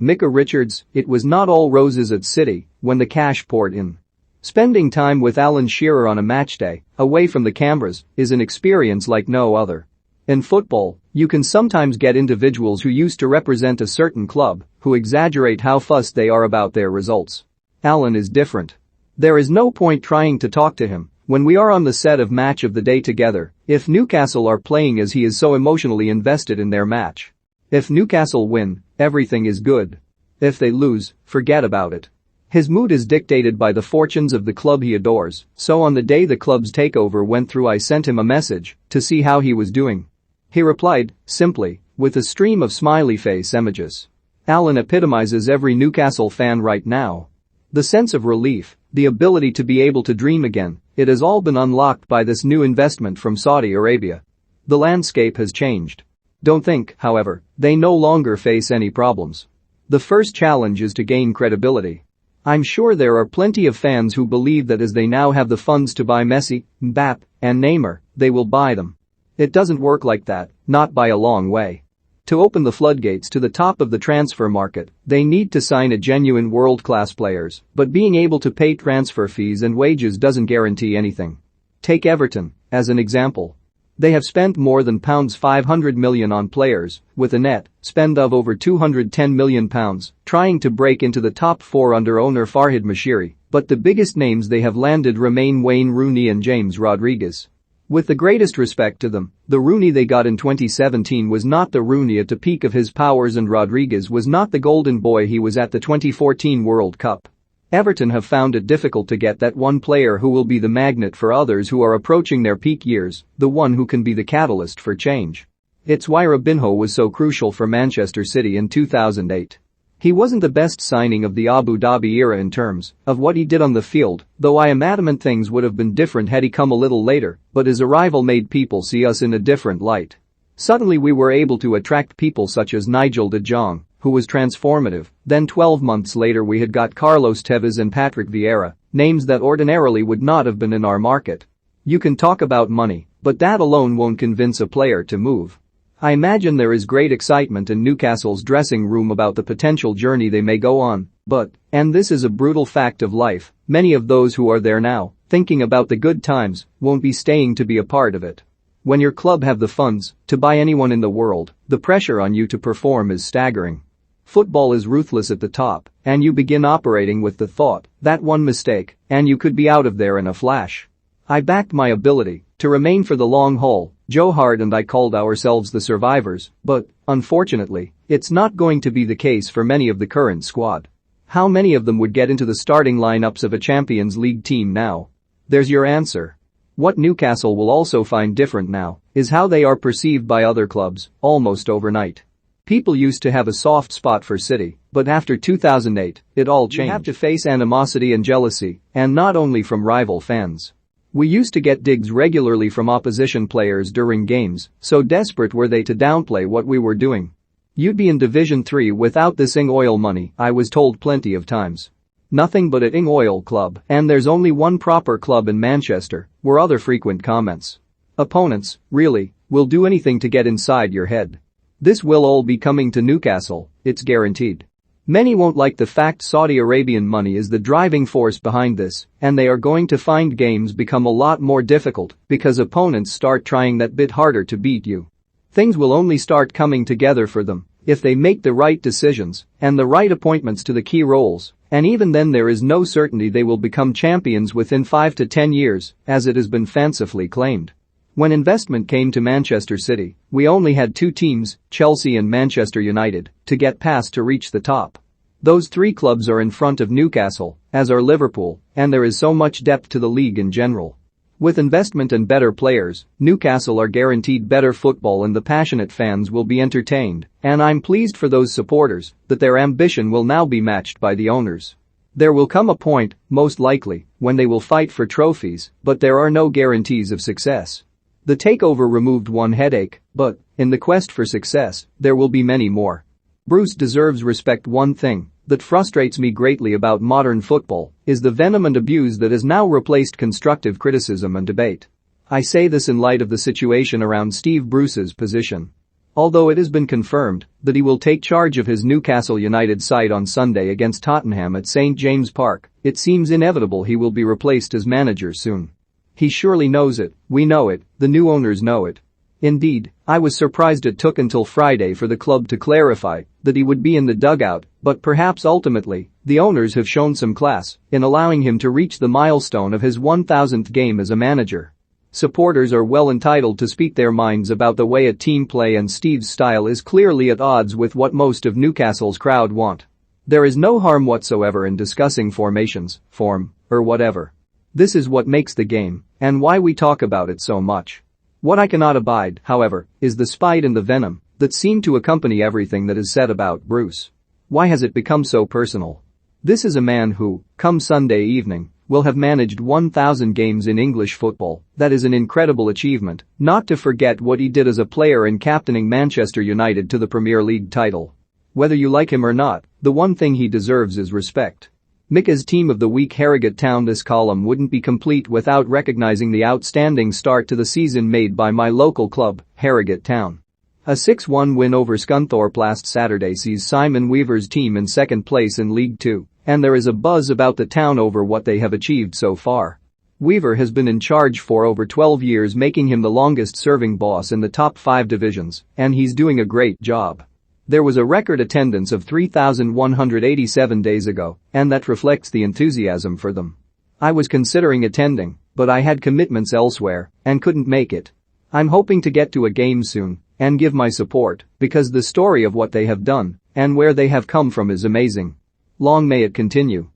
MICAH Richards, it was not all roses at City when the cash poured in. Spending time with Alan Shearer on a match day, away from the cameras, is an experience like no other. In football, you can sometimes get individuals who used to represent a certain club who exaggerate how fussed they are about their results. Alan is different. There is no point trying to talk to him when we are on the set of Match of the Day together if Newcastle are playing, as he is so emotionally invested in their match. If Newcastle win, everything is good. If they lose, forget about it. His mood is dictated by the fortunes of the club he adores, so on the day the club's takeover went through, I sent him a message to see how he was doing. He replied, simply, with a stream of smiley face emojis. Alan epitomizes every Newcastle fan right now. The sense of relief, the ability to be able to dream again, it has all been unlocked by this new investment from Saudi Arabia. The landscape has changed. Don't think, however, they no longer face any problems. The first challenge is to gain credibility. I'm sure there are plenty of fans who believe that as they now have the funds to buy Messi, Mbappe, and Neymar, they will buy them. It doesn't work like that, not by a long way. To open the floodgates to the top of the transfer market, they need to sign a genuine world-class players, but being able to pay transfer fees and wages doesn't guarantee anything. Take Everton as an example. They have spent more than £500 million on players, with a net spend of over £210 million, trying to break into the top four under owner Farhad Moshiri, but the biggest names they have landed remain Wayne Rooney and James Rodriguez. With the greatest respect to them, the Rooney they got in 2017 was not the Rooney at the peak of his powers, and Rodriguez was not the golden boy he was at the 2014 World Cup. Everton have found it difficult to get that one player who will be the magnet for others who are approaching their peak years, the one who can be the catalyst for change. It's why Robinho was so crucial for Manchester City in 2008. He wasn't the best signing of the Abu Dhabi era in terms of what he did on the field, though I am adamant things would have been different had he come a little later, but his arrival made people see us in a different light. Suddenly we were able to attract people such as Nigel de Jong, who was transformative. Then 12 months later we had got Carlos Tevez and Patrick Vieira, names that ordinarily would not have been in our market. You can talk about money, but that alone won't convince a player to move. I imagine there is great excitement in Newcastle's dressing room about the potential journey they may go on, but, and this is a brutal fact of life, many of those who are there now, thinking about the good times, won't be staying to be a part of it. When your club have the funds to buy anyone in the world, the pressure on you to perform is staggering. Football is ruthless at the top, and you begin operating with the thought that one mistake, and you could be out of there in a flash. I backed my ability to remain for the long haul. Joe Hart and I called ourselves the survivors, but, unfortunately, it's not going to be the case for many of the current squad. How many of them would get into the starting lineups of a Champions League team now? There's your answer. What Newcastle will also find different now is how they are perceived by other clubs, almost overnight. People used to have a soft spot for City, but after 2008, it all changed. You have to face animosity and jealousy, and not only from rival fans. We used to get digs regularly from opposition players during games, so desperate were they to downplay what we were doing. You'd be in Division 3 without this Ing Oil money, I was told plenty of times. Nothing but a Ing Oil club, and there's only one proper club in Manchester, were other frequent comments. Opponents, really, will do anything to get inside your head. This will all be coming to Newcastle, it's guaranteed. Many won't like the fact Saudi Arabian money is the driving force behind this, and they are going to find games become a lot more difficult because opponents start trying that bit harder to beat you. Things will only start coming together for them if they make the right decisions and the right appointments to the key roles, and even then there is no certainty they will become champions within 5 to 10 years, as it has been fancifully claimed. When investment came to Manchester City, we only had two teams, Chelsea and Manchester United, to get past to reach the top. Those three clubs are in front of Newcastle, as are Liverpool, and there is so much depth to the league in general. With investment and better players, Newcastle are guaranteed better football and the passionate fans will be entertained, and I'm pleased for those supporters that their ambition will now be matched by the owners. There will come a point, most likely, when they will fight for trophies, but there are no guarantees of success. The takeover removed one headache, but, in the quest for success, there will be many more. Bruce deserves respect. One thing that frustrates me greatly about modern football is the venom and abuse that has now replaced constructive criticism and debate. I say this in light of the situation around Steve Bruce's position. Although it has been confirmed that he will take charge of his Newcastle United side on Sunday against Tottenham at St James Park, it seems inevitable he will be replaced as manager soon. He surely knows it, we know it, the new owners know it. Indeed, I was surprised it took until Friday for the club to clarify that he would be in the dugout, but perhaps ultimately, the owners have shown some class in allowing him to reach the milestone of his 1000th game as a manager. Supporters are well entitled to speak their minds about the way a team play, and Steve's style is clearly at odds with what most of Newcastle's crowd want. There is no harm whatsoever in discussing formations, form, or whatever. This is what makes the game, and why we talk about it so much. What I cannot abide, however, is the spite and the venom that seem to accompany everything that is said about Bruce. Why has it become so personal? This is a man who, come Sunday evening, will have managed 1,000 games in English football. That is an incredible achievement, not to forget what he did as a player in captaining Manchester United to the Premier League title. Whether you like him or not, the one thing he deserves is respect. MICAH's Team of the Week Harrogate Town. This column wouldn't be complete without recognizing the outstanding start to the season made by my local club, Harrogate Town. A 6-1 win over Scunthorpe last Saturday sees Simon Weaver's team in second place in League 2, and there is a buzz about the town over what they have achieved so far. Weaver has been in charge for over 12 years, making him the longest-serving boss in the top 5 divisions, and he's doing a great job. There was a record attendance of 3,187 days ago, and that reflects the enthusiasm for them. I was considering attending, but I had commitments elsewhere and couldn't make it. I'm hoping to get to a game soon and give my support, because the story of what they have done and where they have come from is amazing. Long may it continue.